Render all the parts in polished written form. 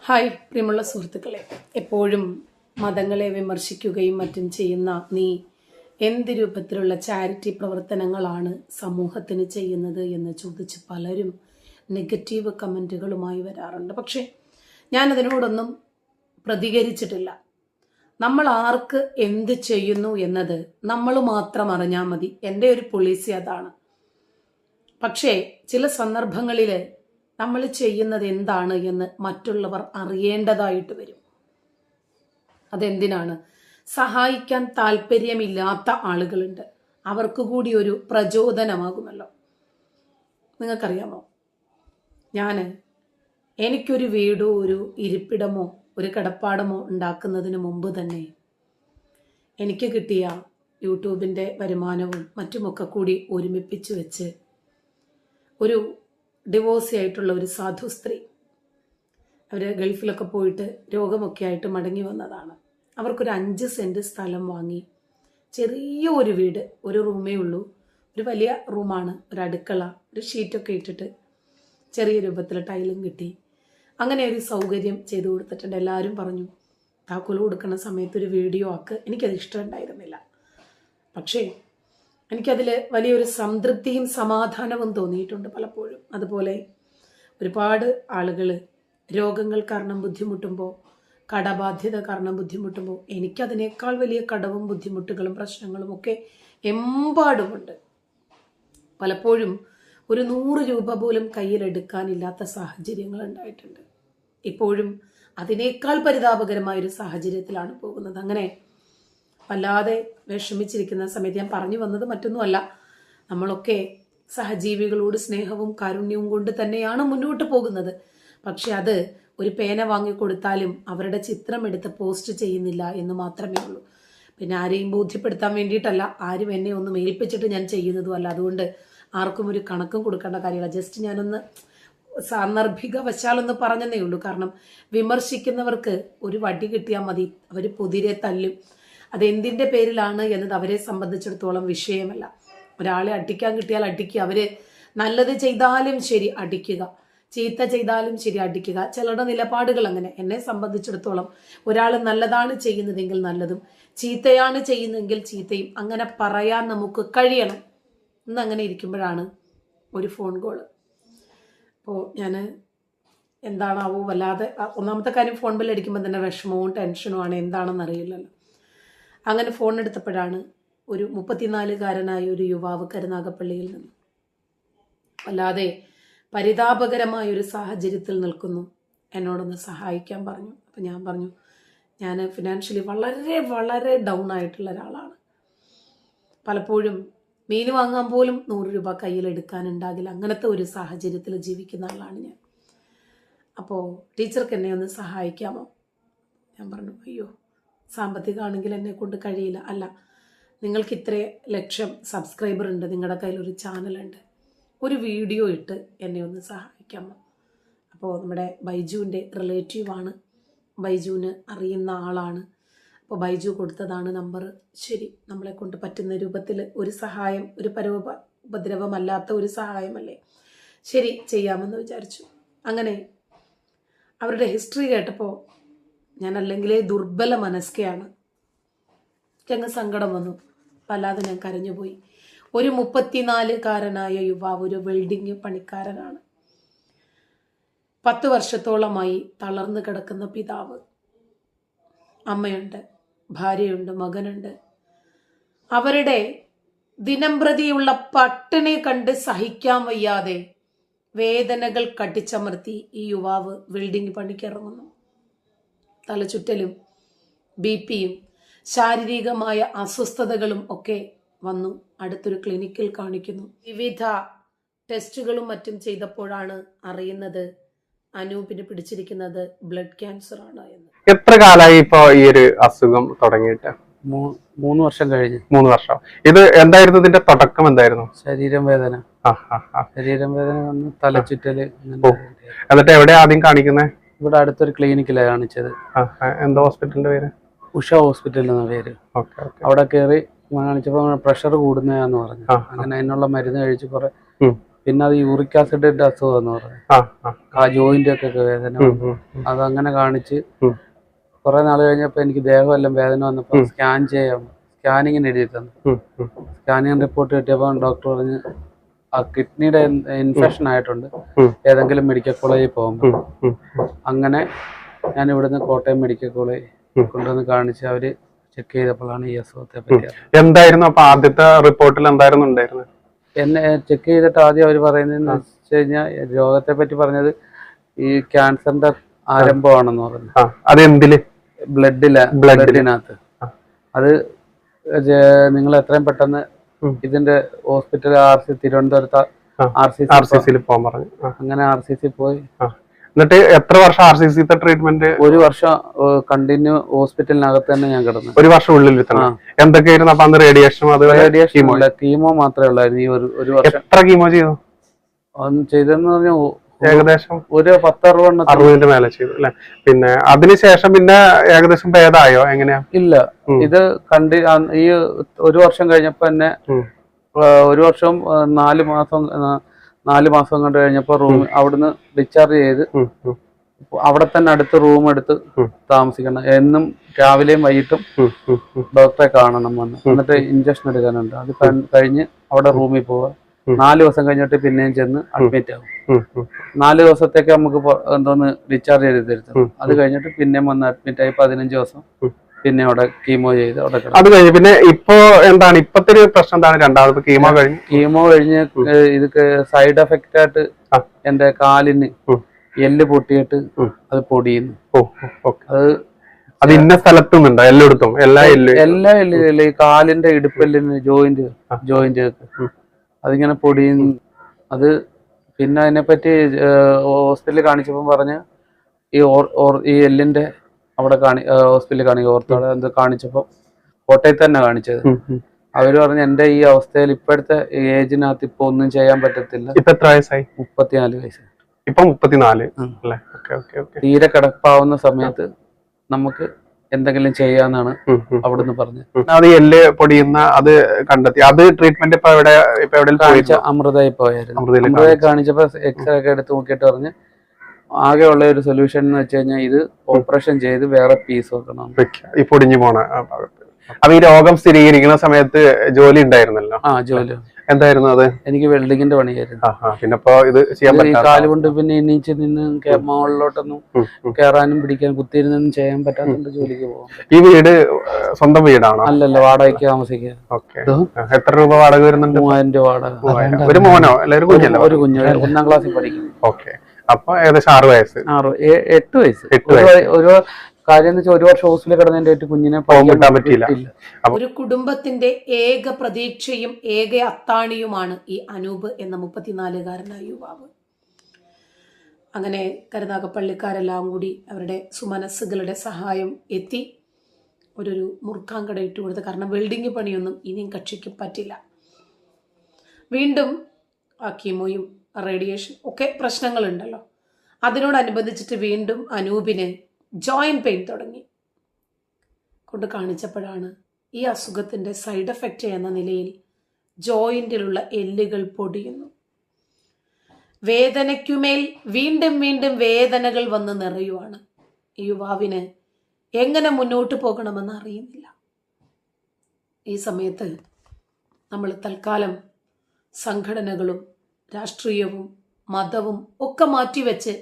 Hi പ്രിയമുള്ള സുഹൃത്തുക്കളെ, എപ്പോഴും മതങ്ങളെ വിമർശിക്കുകയും മറ്റും ചെയ്യുന്ന നീ എന്ത് രൂപത്തിലുള്ള ചാരിറ്റി പ്രവർത്തനങ്ങളാണ് സമൂഹത്തിന് ചെയ്യുന്നത് എന്ന് ചോദിച്ച് പലരും നെഗറ്റീവ് കമൻറ്റുകളുമായി വരാറുണ്ട്. പക്ഷേ ഞാനതിനോടൊന്നും പ്രതികരിച്ചിട്ടില്ല. നമ്മൾ ആർക്ക് എന്ത് ചെയ്യുന്നു എന്നത് നമ്മൾ മാത്രം അറിഞ്ഞാൽ മതി. എൻ്റെ ഒരു പോളിസി അതാണ്. പക്ഷേ ചില സന്ദർഭങ്ങളിൽ നമ്മൾ ചെയ്യുന്നത് എന്താണ് എന്ന് മറ്റുള്ളവർ അറിയേണ്ടതായിട്ട് വരും. അതെന്തിനാണ്? സഹായിക്കാൻ താല്പര്യമില്ലാത്ത ആളുകളുണ്ട്, അവർക്ക് കൂടി ഒരു പ്രചോദനമാകുമല്ലോ. നിങ്ങൾക്കറിയാമോ, എനിക്കൊരു വീടോ ഒരു ഇരിപ്പിടമോ ഒരു കിടപ്പാടമോ ഉണ്ടാക്കുന്നതിന് മുമ്പ് തന്നെ എനിക്ക് കിട്ടിയ യൂട്യൂബിൻ്റെ വരുമാനവും മറ്റുമൊക്കെ കൂടി ഒരുമിപ്പിച്ച് വെച്ച് ഒരു ഡിവോഴ്സി ആയിട്ടുള്ള ഒരു സാധു സ്ത്രീ, അവർ ഗൾഫിലൊക്കെ പോയിട്ട് രോഗമൊക്കെ ആയിട്ട് മടങ്ങി വന്നതാണ്. അവർക്കൊരു 5 സെൻറ്റ് സ്ഥലം വാങ്ങി ചെറിയ ഒരു വീട്, ഒരു റൂമേ ഉള്ളൂ, ഒരു വലിയ റൂമാണ്, ഒരു അടുക്കള, ഒരു ഷീറ്റൊക്കെ ഇട്ടിട്ട് ചെറിയ രൂപത്തിൽ ടൈലും കിട്ടി. അങ്ങനെ ഒരു സൗകര്യം ചെയ്തു കൊടുത്തിട്ടുണ്ട്. എല്ലാവരും പറഞ്ഞു താക്കോൽ കൊടുക്കുന്ന സമയത്ത് ഒരു വീഡിയോ ആക്ക്. എനിക്കത് ഇഷ്ടമുണ്ടായിരുന്നില്ല. പക്ഷേ എനിക്കതിൽ വലിയൊരു സംതൃപ്തിയും സമാധാനവും തോന്നിയിട്ടുണ്ട് പലപ്പോഴും. അതുപോലെ ഒരുപാട് ആളുകൾ രോഗങ്ങൾ കാരണം ബുദ്ധിമുട്ടുമ്പോൾ, കടബാധ്യത കാരണം ബുദ്ധിമുട്ടുമ്പോൾ, എനിക്കതിനേക്കാൾ വലിയ കടവും ബുദ്ധിമുട്ടുകളും പ്രശ്നങ്ങളും ഒക്കെ എമ്പാടുമുണ്ട്. പലപ്പോഴും ഒരു 100 രൂപ പോലും കയ്യിലെടുക്കാനില്ലാത്ത സാഹചര്യങ്ങൾ ഉണ്ടായിട്ടുണ്ട്. ഇപ്പോഴും അതിനേക്കാൾ പരിതാപകരമായൊരു സാഹചര്യത്തിലാണ് പോകുന്നത്. അങ്ങനെ വല്ലാതെ വിഷമിച്ചിരിക്കുന്ന സമയത്ത് ഞാൻ പറഞ്ഞു വന്നത് മറ്റൊന്നുമല്ല, നമ്മളൊക്കെ സഹജീവികളോട് സ്നേഹവും കാരുണ്യവും കൊണ്ട് തന്നെയാണ് മുന്നോട്ട് പോകുന്നത്. പക്ഷെ അത് ഒരു പേന വാങ്ങിക്കൊടുത്താലും അവരുടെ ചിത്രം എടുത്ത് പോസ്റ്റ് ചെയ്യുന്നില്ല എന്ന് മാത്രമേ ഉള്ളൂ. പിന്നെ ആരെയും ബോധ്യപ്പെടുത്താൻ വേണ്ടിയിട്ടല്ല, ആരും എന്നെ ഒന്നും ഏൽപ്പിച്ചിട്ട് ഞാൻ ചെയ്യുന്നതുമല്ല. അതുകൊണ്ട് ആർക്കും ഒരു കണക്കും കൊടുക്കേണ്ട കാര്യമില്ല. ജസ്റ്റ് ഞാനൊന്ന് സാന്ദർഭികവശാലൊന്ന് പറഞ്ഞതേ ഉള്ളൂ. കാരണം വിമർശിക്കുന്നവർക്ക് ഒരു വടി കിട്ടിയാൽ മതി, അവർ പൊതിരെ തല്ലും. അതെന്തിൻ്റെ പേരിലാണ് എന്നത് അവരെ സംബന്ധിച്ചിടത്തോളം വിഷയമല്ല. ഒരാളെ അടിക്കാൻ കിട്ടിയാൽ അടിക്കുക, അവർ നല്ലത് ചെയ്താലും ശരി അടിക്കുക, ചീത്ത ചെയ്താലും ശരി അടിക്കുക. ചിലരുടെ നിലപാടുകൾ അങ്ങനെ. എന്നെ സംബന്ധിച്ചിടത്തോളം ഒരാൾ നല്ലതാണ് ചെയ്യുന്നതെങ്കിൽ നല്ലതും, ചീത്തയാണ് ചെയ്യുന്നതെങ്കിൽ ചീത്തയും അങ്ങനെ പറയാൻ നമുക്ക് കഴിയണം. ഇന്നങ്ങനെ ഇരിക്കുമ്പോഴാണ് ഒരു ഫോൺ കോള്. അപ്പോൾ ഞാൻ എന്താണാവോ വല്ലാതെ, ഒന്നാമത്തെ കാര്യം ഫോൺ ബിൽ അടിക്കുമ്പോൾ തന്നെ വിഷമവും ടെൻഷനുമാണ്, എന്താണെന്ന് അറിയില്ലല്ലോ. അങ്ങനെ ഫോൺ എടുത്തപ്പോഴാണ് ഒരു 34-കാരനായ ഒരു യുവാവ് കരുനാഗപ്പള്ളിയിൽ നിന്ന് വല്ലാതെ പരിതാപകരമായൊരു സാഹചര്യത്തിൽ നിൽക്കുന്നു, എന്നോടൊന്ന് സഹായിക്കാൻ പറഞ്ഞു. അപ്പം ഞാൻ പറഞ്ഞു, ഞാൻ ഫിനാൻഷ്യലി വളരെ വളരെ ഡൗൺ ആയിട്ടുള്ള ഒരാളാണ്. പലപ്പോഴും മീൻ വാങ്ങാൻ പോലും 100 രൂപ കയ്യിലെടുക്കാനുണ്ടാകില്ല. അങ്ങനത്തെ ഒരു സാഹചര്യത്തിൽ ജീവിക്കുന്ന ആളാണ് ഞാൻ. അപ്പോൾ ടീച്ചർക്ക് എന്നെ ഒന്ന് സഹായിക്കാമോ? ഞാൻ പറഞ്ഞു, അയ്യോ സാമ്പത്തികമാണെങ്കിൽ എന്നെ കൊണ്ട് കഴിയില്ല. അല്ല, നിങ്ങൾക്ക് ഇത്ര ലക്ഷം സബ്സ്ക്രൈബർ ഉണ്ട്, നിങ്ങളുടെ കയ്യിലൊരു ചാനലുണ്ട്, ഒരു വീഡിയോ ഇട്ട് എന്നെ ഒന്ന് സഹായിക്കാമോ? അപ്പോൾ നമ്മുടെ ബൈജുവിൻ്റെ റിലേറ്റീവാണ്, ബൈജുവിന് അറിയുന്ന ആളാണ്. അപ്പോൾ ബൈജു കൊടുത്തതാണ് നമ്പർ. ശരി, നമ്മളെ കൊണ്ട് പറ്റുന്ന രൂപത്തിൽ ഒരു സഹായം, ഒരു ഉപദ്രവമല്ലാത്ത ഒരു സഹായമല്ലേ, ശരി ചെയ്യാമെന്ന് വിചാരിച്ചു. അങ്ങനെ അവരുടെ ഹിസ്റ്ററി കേട്ടപ്പോൾ ഞാൻ അല്ലെങ്കിലേ ദുർബല മനസ്കയാണ്, ഞങ്ങൾ സങ്കടം വന്നു, വല്ലാതെ ഞാൻ കരഞ്ഞുപോയി. ഒരു 34-കാരനായ യുവാവ്, ഒരു വെൽഡിങ് പണിക്കാരനാണ്. 10 വർഷത്തോളമായി തളർന്നു കിടക്കുന്ന പിതാവ്, അമ്മയുണ്ട്, ഭാര്യയുണ്ട്, മകനുണ്ട്. അവരുടെ ദിനംപ്രതിയുള്ള പട്ടിണി കണ്ട് സഹിക്കാൻ വയ്യാതെ വേദനകൾ കടിച്ചമർത്തി ഈ യുവാവ് വെൽഡിങ് പണിക്കിറങ്ങുന്നു. തലചുറ്റലും BP-യും ശാരീരികമായ അസ്വസ്ഥതകളും ഒക്കെ വന്നു. അടുത്തൊരു ക്ലിനിക്കിൽ കാണിക്കുന്നു. വിവിധ ടെസ്റ്റുകളും മറ്റും ചെയ്തപ്പോഴാണ് അറിയുന്നത് അനൂപിന് പിടിച്ചിരിക്കുന്നത് ബ്ലഡ് ക്യാൻസർ ആണ് എന്ന്. എത്ര കാലമായി ഇപ്പൊ ഈ ഒരു അസുഖം തുടങ്ങിയിട്ട്? 3 വർഷം കഴിഞ്ഞു. 3 വർഷം. ഇത് എന്തായിരുന്നു ഇതിന്റെ തുടക്കം? എന്തായിരുന്നു? ശരീരം വേദന വന്ന് തലചുറ്റല്. എന്നിട്ട് എവിടെ ആദ്യം കാണിക്കുന്നത്? ഇവിടെ അടുത്തൊരു ക്ലിനിക്കിലാണ് കാണിച്ചത്. എന്താ ഹോസ്പിറ്റലിന്റെ പേര്? ഉഷ ഹോസ്പിറ്റൽ എന്ന പേര്. അവിടെ കയറി കാണിച്ചപ്പോൾ പ്രഷർ കൂടുന്നതാന്ന് പറഞ്ഞു. അങ്ങനെ അതിനുള്ള മരുന്ന് കഴിച്ച് കുറെ പിന്നെ അത് യൂറിക് ആസിഡിന്റെ അസുഖം എന്ന് പറഞ്ഞു. ആ ആ ആ ജോയിന്റ് ഒക്കെ വേദന ഉം, വന്നു. ഉം, ഉം. അതങ്ങനെ കാണിച്ച് ഉം. കുറെ നാൾ കഴിഞ്ഞപ്പോൾ എനിക്ക് ദേഹമെല്ലാം വേദന വന്നപ്പോൾ സ്കാനിങ്ങിന് എഴുതി തന്നു. ഉം, ഉം, സ്കാനിങ് റിപ്പോർട്ട് കിട്ടിയപ്പോൾ ഡോക്ടർ പറഞ്ഞ് ആ കിഡ്നിയുടെ ഇൻഫെക്ഷൻ ആയിട്ടുണ്ട്, ഉം. ഏതെങ്കിലും മെഡിക്കൽ കോളേജിൽ പോകുമ്പോൾ. ഉം, ഉം, അങ്ങനെ ഞാൻ ഇവിടുന്ന് കോട്ടയം മെഡിക്കൽ കോളേജ് ഉം. കൊണ്ടുവന്ന് കാണിച്ച് അവര് ചെക്ക് ചെയ്തപ്പോഴാണ് ഈ അസുഖത്തെ പറ്റി അറിഞ്ഞത്. എന്തായിരുന്നു അപ്പൊ ആദ്യത്തെ റിപ്പോർട്ടിൽ എന്തായിരുന്നു ഉണ്ടായിരുന്നത്? എന്നെ ചെക്ക് ചെയ്തിട്ട് ആദ്യം അവർ പറയുന്നതെന്ന് വെച്ച് കഴിഞ്ഞാൽ രോഗത്തെ പറ്റി പറഞ്ഞത് ഈ ക്യാൻസറിന്റെ ആരംഭമാണെന്ന് പറഞ്ഞു. ആ അത് എന്തില്? ബ്ലഡിനകത്ത്. അത് നിങ്ങൾ എത്രയും പെട്ടെന്ന് ഇതിന്റെ ഹോസ്പിറ്റൽ തിരുവനന്തപുരത്ത് RCC പോകാൻ പറഞ്ഞു. അങ്ങനെ RCC പോയി. എന്നിട്ട് എത്ര വർഷം RCC ട്രീറ്റ്മെന്റ്? 1 വർഷം കണ്ടിന്യൂ ഹോസ്പിറ്റലിനകത്ത് തന്നെ ഞാൻ കിടന്നു. 1 വർഷം ഉള്ളിൽ തന്നെ. എന്തൊക്കെയായിരുന്നു അപ്പൊ അന്ന്? റേഡിയേഷൻ, കീമോ മാത്രമേ ഉള്ളായിരുന്നു. ഈ ഒരു വർഷം എത്ര കീമോ ചെയ്തു? ചെയ്തെന്ന് പറഞ്ഞാൽ ഏകദേശം ഒരു 10-60 മേലെ ചെയ്തു അല്ലെ? പിന്നെ അതിനുശേഷം പിന്നെ ഏകദേശം ഭേദമായോ എങ്ങനെയാ? ഇല്ല, ഇത് ഈ 1 വർഷം കഴിഞ്ഞപ്പോ തന്നെ 1 വർഷം 4 മാസം കൊണ്ട് കഴിഞ്ഞപ്പോ അവിടുന്ന് ഡിസ്ചാർജ് ചെയ്ത് അവിടെ തന്നെ അടുത്ത് റൂം എടുത്ത് താമസിക്കണം. എന്നും രാവിലെയും വൈകിട്ടും ഡോക്ടറെ കാണണം വന്ന്. എന്നിട്ട് ഇഞ്ചക്ഷൻ എടുക്കാനുണ്ട്. അത് കഴിഞ്ഞ് അവിടെ റൂമിൽ പോവുക. 4 ദിവസം കഴിഞ്ഞിട്ട് പിന്നെയും ചെന്ന് അഡ്മിറ്റ് ആവും. 4 ദിവസത്തേക്ക് നമുക്ക് എന്തോന്ന് ഡിസ്ചാർജ് ചെയ്ത് തരുത്തും. അത് കഴിഞ്ഞിട്ട് പിന്നെയും വന്ന് അഡ്മിറ്റ് ആയി 15 ദിവസം പിന്നെ അവിടെ കീമോ ചെയ്ത് അവിടെ അത് കഴിഞ്ഞ് പിന്നെ ഇപ്പോ എന്താണ് ഇപ്പത്തെ ഒരു പ്രശ്നം? എന്താണ് രണ്ടാമത് കീമോ കഴിഞ്ഞ് ഇത് സൈഡ് എഫക്റ്റ് ആയിട്ട് എന്റെ കാലിന് എല്ല് പൊട്ടിയിട്ട് അത് പൊടിയുന്നു. അത് ഇന്ന സ്ഥലത്തുന്നുണ്ടോ? എല്ലായിടത്തും? എല്ലാ എല്ലില്ല, ഈ കാലിന്റെ ഇടുപ്പെല്ലിന് ജോയിന്റ് അതിങ്ങനെ പൊടിയുന്നു. അത് പിന്നെ അതിനെപ്പറ്റി ഹോസ്പിറ്റലിൽ കാണിച്ചപ്പോൾ പറഞ്ഞ് ഈ എല്ലിന്റെ അവിടെ ഹോസ്പിറ്റലിൽ ഓർത്തോടെ എന്ത് കാണിച്ചപ്പോൾ കോട്ടയത്ത് തന്നെ കാണിച്ചത്. അവര് പറഞ്ഞു എന്റെ ഈ അവസ്ഥയിൽ ഇപ്പോഴത്തെ ഏജിനകത്ത് ഇപ്പൊ ഒന്നും ചെയ്യാൻ പറ്റത്തില്ല. ഇപ്പൊ എത്ര വയസ്സായി? 34 വയസ്സ്. ഇപ്പൊ 34. തീരെ കിടപ്പാവുന്ന സമയത്ത് നമുക്ക് എന്തെങ്കിലും ചെയ്യാന്നാണ് അവിടുന്ന് പറഞ്ഞത്. അത് എല്ല് പൊടിയുന്ന അത് കണ്ടെത്തി. അത് ട്രീറ്റ്മെന്റ് ഇപ്പൊ എവിടെ അമൃതയിൽ പോയായിരുന്നു. അമൃതയിൽ കാണിച്ചപ്പോ എക്സ്റേ ഒക്കെ എടുത്ത് നോക്കിയിട്ട് പറഞ്ഞ് ആകെയുള്ള ഒരു സൊല്യൂഷൻ എന്ന് വെച്ച് കഴിഞ്ഞാൽ ഇത് ഓപ്പറേഷൻ ചെയ്ത് വേറെ പീസ് വെക്കണം. ഈ പൊടിഞ്ഞു പോണ ഭാഗത്ത്. അപ്പൊ ഈ രോഗം സ്ഥിരീകരിക്കുന്ന സമയത്ത് ജോലി ഉണ്ടായിരുന്നല്ലോ? ജോലി എന്തായിരുന്നു അത്? എനിക്ക് വെൽഡിങ്ങിന്റെ പണിയായിരുന്നു. പിന്നെ ഇത് ചെയ്യാൻ ഈ കാലുകൊണ്ട് പിന്നെ എണീച്ച് നിന്ന് മുകളിലോട്ടൊന്നും കയറാനും പിടിക്കാനും കുത്തിയിരുന്നൊന്നും ചെയ്യാൻ പറ്റാത്തതുകൊണ്ട് ജോലിക്ക് പോകും. ഈ വീട് സ്വന്തം വീടാണോ? അല്ലല്ല, വാടകയ്ക്ക് താമസിക്കുക. എത്ര രൂപ വാടക വരുന്നുണ്ട്? 3000 രൂപ വാടക. ഒരു മോനോ? എല്ലാവരും കുഞ്ഞല്ലോ? ഒരു കുഞ്ഞ് 1ാം ക്ലാസ്സിൽ പഠിക്കും. ഓക്കെ. അപ്പൊ ഏകദേശം 6 വയസ്സ് 8 വയസ്സ്. ഒരു കാര്യം എന്ന് വെച്ചാൽ 1 വർഷം ഹോസ്പിറ്റലിൽ കിടന്നതിന്റെ കുഞ്ഞിനെ പോകാൻ പറ്റിയില്ല. ഒരു കുടുംബത്തിന്റെ ഏക പ്രതീക്ഷയും ഏക അത്താണിയുമാണ് ഈ അനൂപ് എന്ന 34-കാരനായ യുവാവ്. അങ്ങനെ കരുനാഗപ്പള്ളിക്കാരെല്ലാം കൂടി അവരുടെ സുമനസ്സുകളുടെ സഹായം എത്തി ഒരു മുറുക്കാങ്കട ഇട്ട് കൊടുത്ത്. കാരണം വെൽഡിങ് പണിയൊന്നും ഇനിയും കക്ഷിക്ക് പറ്റില്ല. വീണ്ടും ആ കീമോയും റേഡിയേഷൻ ഒക്കെ പ്രശ്നങ്ങളുണ്ടല്ലോ. അതിനോടനുബന്ധിച്ചിട്ട് വീണ്ടും അനൂപിന് ജോയിന്റ് പെയിൻ തുടങ്ങി. കൊണ്ട് കാണിച്ചപ്പോഴാണ് ഈ അസുഖത്തിൻ്റെ സൈഡ് എഫക്റ്റ് എന്ന നിലയിൽ ജോയിന്റിലുള്ള എല്ലുകൾ പൊടിയുന്നു. വേദനയ്ക്കുമേൽ വീണ്ടും വീണ്ടും വേദനകൾ വന്ന് നിറയുവാണ്. ഈ യുവാവിന് എങ്ങനെ മുന്നോട്ട് പോകണമെന്ന് അറിയുന്നില്ല. ഈ സമയത്ത് നമ്മൾ തൽക്കാലം സംഘടനകളും രാഷ്ട്രീയവും മതവും ഒക്കെ മാറ്റിവെച്ച്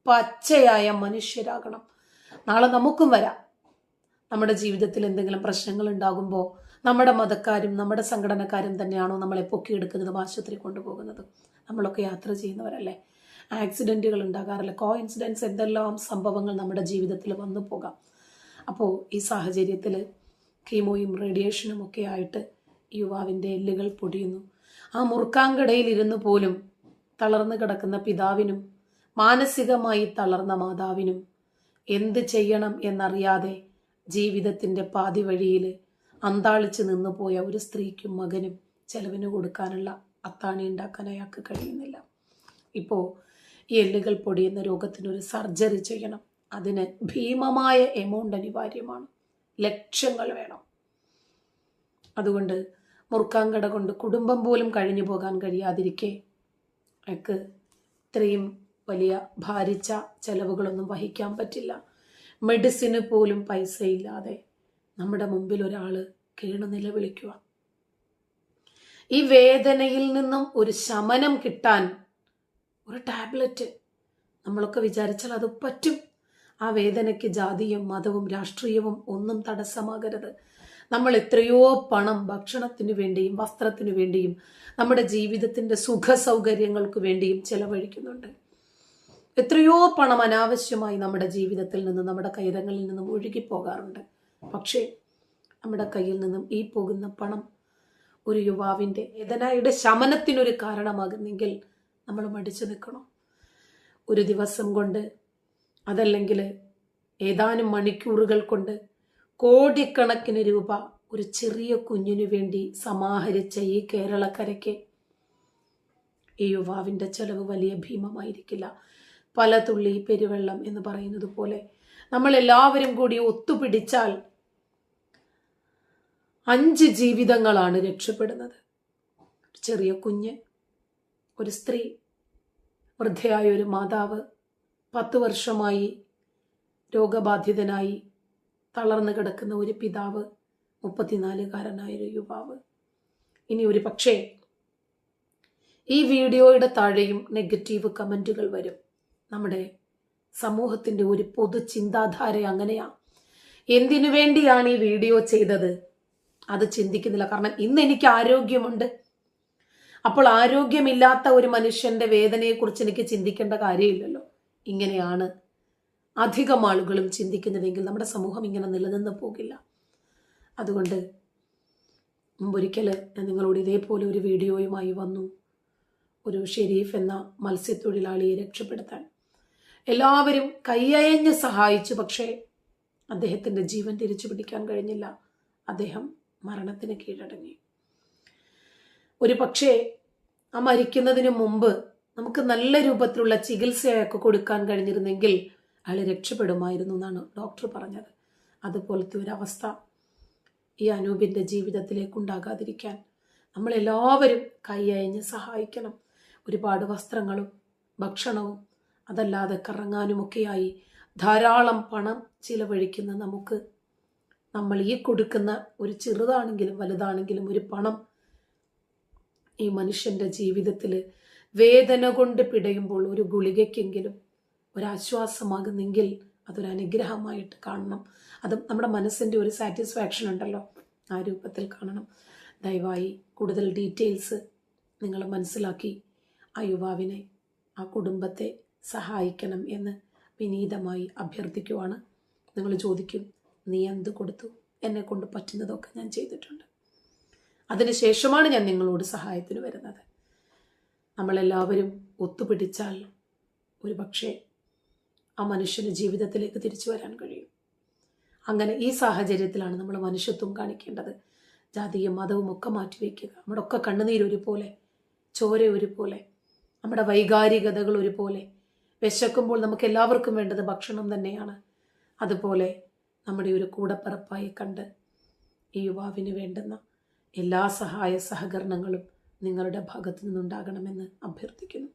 പച്ചയായ മനുഷ്യരാകണം. നാളെ നമുക്കും വരാം. നമ്മുടെ ജീവിതത്തിൽ എന്തെങ്കിലും പ്രശ്നങ്ങൾ ഉണ്ടാകുമ്പോൾ നമ്മുടെ മതക്കാരും നമ്മുടെ സംഘടനക്കാരും തന്നെയാണോ നമ്മളെ പൊക്കിയെടുക്കുന്നതും ആശുപത്രി കൊണ്ടുപോകുന്നതും? നമ്മളൊക്കെ യാത്ര ചെയ്യുന്നവരല്ലേ. ആക്സിഡൻറ്റുകൾ ഉണ്ടാകാറില്ല. കോഇൻസിഡൻസ് എന്തെല്ലാം സംഭവങ്ങൾ നമ്മുടെ ജീവിതത്തിൽ വന്നു പോകാം. അപ്പോൾ ഈ സാഹചര്യത്തിൽ കീമോയും റേഡിയേഷനും ഒക്കെ ആയിട്ട് യുവാവിൻ്റെ എല്ലുകൾ പൊടിയുന്നു. ആ മുറുക്കാങ്കടയിൽ ഇരുന്ന് പോലും തളർന്നു കിടക്കുന്ന പിതാവിനും മാനസികമായി തളർന്ന മാതാവിനും എന്ത് ചെയ്യണം എന്നറിയാതെ ജീവിതത്തിൻ്റെ പാതി വഴിയിൽ അന്താളിച്ച് നിന്നുപോയ ഒരു സ്ത്രീക്കും മകനും ചെലവിന് കൊടുക്കാനുള്ള അത്താണി ഉണ്ടാക്കാൻ അയാൾക്ക് കഴിയുന്നില്ല. ഇപ്പോൾ ഈ എല്ലുകൾ പൊടിയുന്ന രോഗത്തിനൊരു സർജറി ചെയ്യണം. അതിന് ഭീമമായ എമൗണ്ട് അനിവാര്യമാണ്. ലക്ഷങ്ങൾ വേണം. അതുകൊണ്ട് മുറുക്കാങ്കട കൊണ്ട് കുടുംബം പോലും കഴിഞ്ഞു പോകാൻ കഴിയാതിരിക്കെ അയാൾക്ക് ഇത്രയും വലിയ ഭാരിച്ച ചെലവുകളൊന്നും വഹിക്കാൻ പറ്റില്ല. മെഡിസിന് പോലും പൈസ ഇല്ലാതെ നമ്മുടെ മുമ്പിൽ ഒരാൾ കേണു നിലവിളിക്കുക. ഈ വേദനയിൽ നിന്നും ഒരു ശമനം കിട്ടാൻ ഒരു ടാബ്ലറ്റ്, നമ്മളൊക്കെ വിചാരിച്ചാൽ അത് പറ്റും. ആ വേദനയ്ക്ക് ജാതിയും മതവും രാഷ്ട്രീയവും ഒന്നും തടസ്സമാകരുത്. നമ്മൾ എത്രയോ പണം ഭക്ഷണത്തിന് വേണ്ടിയും വസ്ത്രത്തിന് വേണ്ടിയും നമ്മുടെ ജീവിതത്തിൻ്റെ സുഖ സൗകര്യങ്ങൾക്ക് വേണ്ടിയും ചെലവഴിക്കുന്നുണ്ട്. എത്രയോ പണം അനാവശ്യമായി നമ്മുടെ ജീവിതത്തിൽ നിന്നും നമ്മുടെ കൈതങ്ങളിൽ നിന്നും ഒഴുകിപ്പോകാറുണ്ട്. പക്ഷേ നമ്മുടെ കയ്യിൽ നിന്നും ഈ പോകുന്ന പണം ഒരു യുവാവിൻ്റെ വേദനയുടെ ശമനത്തിനൊരു കാരണമാകുന്നെങ്കിൽ നമ്മൾ മടിച്ചു നിൽക്കണം. ഒരു ദിവസം കൊണ്ട്, അതല്ലെങ്കിൽ ഏതാനും മണിക്കൂറുകൾ കൊണ്ട് കോടിക്കണക്കിന് രൂപ ഒരു ചെറിയ കുഞ്ഞിനു വേണ്ടി സമാഹരിച്ച ഈ കേരളക്കരയ്ക്ക് ഈ യുവാവിൻ്റെ ചെലവ് വലിയ ഭീമമായിരിക്കില്ല. പല തുള്ളി പെരുവെള്ളം എന്ന് പറയുന്നത് പോലെ നമ്മൾ എല്ലാവരും കൂടി ഒത്തുപിടിച്ചാൽ 5 ജീവിതങ്ങളാണ് രക്ഷപ്പെടുന്നത്. ചെറിയ കുഞ്ഞ്, ഒരു സ്ത്രീ, വൃദ്ധയായ ഒരു മാതാവ്, 10 വർഷമായി രോഗബാധിതനായി തളർന്നു കിടക്കുന്ന ഒരു പിതാവ്, 34-കാരനായൊരു യുവാവ്. ഇനി ഒരു പക്ഷേ ഈ വീഡിയോയുടെ താഴെയും നെഗറ്റീവ് കമൻറ്റുകൾ വരും. നമ്മുടെ സമൂഹത്തിൻ്റെ ഒരു പൊതു ചിന്താധാര അങ്ങനെയാണ്. എന്തിനു വേണ്ടിയാണ് ഈ വീഡിയോ ചെയ്തത് അത് ചിന്തിക്കുന്നില്ല. കാരണം ഇന്ന് എനിക്ക് ആരോഗ്യമുണ്ട്, അപ്പോൾ ആരോഗ്യമില്ലാത്ത ഒരു മനുഷ്യന്റെ വേദനയെക്കുറിച്ച് എനിക്ക് ചിന്തിക്കേണ്ട കാര്യമില്ലല്ലോ. ഇങ്ങനെയാണ് അധികം ആളുകളും ചിന്തിക്കുന്നതെങ്കിൽ നമ്മുടെ സമൂഹം ഇങ്ങനെ നിലനിന്ന് പോകില്ല. അതുകൊണ്ട് മുമ്പൊരിക്കൽ ഞാൻ നിങ്ങളോട് ഇതേപോലെ ഒരു വീഡിയോയുമായി വന്നു. ഒരു ഷെരീഫ് എന്ന മത്സ്യത്തൊഴിലാളിയെ രക്ഷപ്പെടുത്താൻ എല്ലാവരും കൈയയഞ്ഞ് സഹായിച്ചു. പക്ഷേ അദ്ദേഹത്തിൻ്റെ ജീവൻ തിരിച്ചു പിടിക്കാൻ കഴിഞ്ഞില്ല. അദ്ദേഹം മരണത്തിന് കീഴടങ്ങി. ഒരു പക്ഷേ ആ മരിക്കുന്നതിന് മുമ്പ് നമുക്ക് നല്ല രൂപത്തിലുള്ള ചികിത്സയൊക്കെ കൊടുക്കാൻ കഴിഞ്ഞിരുന്നെങ്കിൽ അയാൾ രക്ഷപ്പെടുമായിരുന്നു എന്നാണ് ഡോക്ടർ പറഞ്ഞത്. അതുപോലത്തെ ഒരവസ്ഥ ഈ അനൂപിൻ്റെ ജീവിതത്തിലേക്ക് ഉണ്ടാകാതിരിക്കാൻ നമ്മളെല്ലാവരും കൈയയഞ്ഞ് സഹായിക്കണം. ഒരുപാട് വസ്ത്രങ്ങളും ഭക്ഷണവും അതല്ലാതെ കറങ്ങാനുമൊക്കെയായി ധാരാളം പണം ചിലവഴിക്കുന്ന നമുക്ക് നമ്മൾ ഈ കൊടുക്കുന്ന ഒരു ചെറുതാണെങ്കിലും വലുതാണെങ്കിലും ഒരു പണം ഈ മനുഷ്യൻ്റെ ജീവിതത്തിൽ വേദന കൊണ്ട് പിടയുമ്പോൾ ഒരു ഗുളികയ്ക്കെങ്കിലും ഒരാശ്വാസമാകുന്നെങ്കിൽ അതൊരു അനുഗ്രഹമായിട്ട് കാണണം. അത് നമ്മുടെ മനസ്സിൻ്റെ ഒരു സാറ്റിസ്ഫാക്ഷൻ ഉണ്ടല്ലോ, ആ രൂപത്തിൽ കാണണം. ദയവായി കൂടുതൽ ഡീറ്റെയിൽസ് നിങ്ങൾ മനസ്സിലാക്കി ആ യുവാവിനെ, ആ കുടുംബത്തെ സഹായിക്കണം എന്ന് വിനീതമായി അഭ്യർത്ഥിക്കുവാണ്. നിങ്ങൾ ചോദിക്കും, നീ എന്ത് കൊടുത്തു? എന്നെ കൊണ്ട് പറ്റുന്നതൊക്കെ ഞാൻ ചെയ്തിട്ടുണ്ട്. അതിനുശേഷമാണ് ഞാൻ നിങ്ങളോട് സഹായത്തിന് വരുന്നത്. നമ്മളെല്ലാവരും ഒത്തുപിടിച്ചാൽ ഒരു പക്ഷേ ആ മനുഷ്യന് ജീവിതത്തിലേക്ക് തിരിച്ചു വരാൻ കഴിയും. അങ്ങനെ ഈ സാഹചര്യത്തിലാണ് നമ്മൾ മനുഷ്യത്വം കാണിക്കേണ്ടത്. ജാതിയും മതവും ഒക്കെ മാറ്റിവെക്കുക. നമ്മുടെ ഒക്കെ കണ്ണുനീര് ഒരുപോലെ, ചോര ഒരുപോലെ, നമ്മുടെ വൈകാരികതകൾ ഒരുപോലെ. വിശക്കുമ്പോൾ നമുക്ക് എല്ലാവർക്കും വേണ്ടത് ഭക്ഷണം തന്നെയാണ്. അതുപോലെ നമ്മുടെ ഒരു കൂടപ്പിറപ്പായി കണ്ട് ഈ യുവാവിന് വേണ്ടുന്ന എല്ലാ സഹായ സഹകരണങ്ങളും നിങ്ങളുടെ ഭാഗത്തു നിന്നുണ്ടാകണമെന്ന് അഭ്യർത്ഥിക്കുന്നു.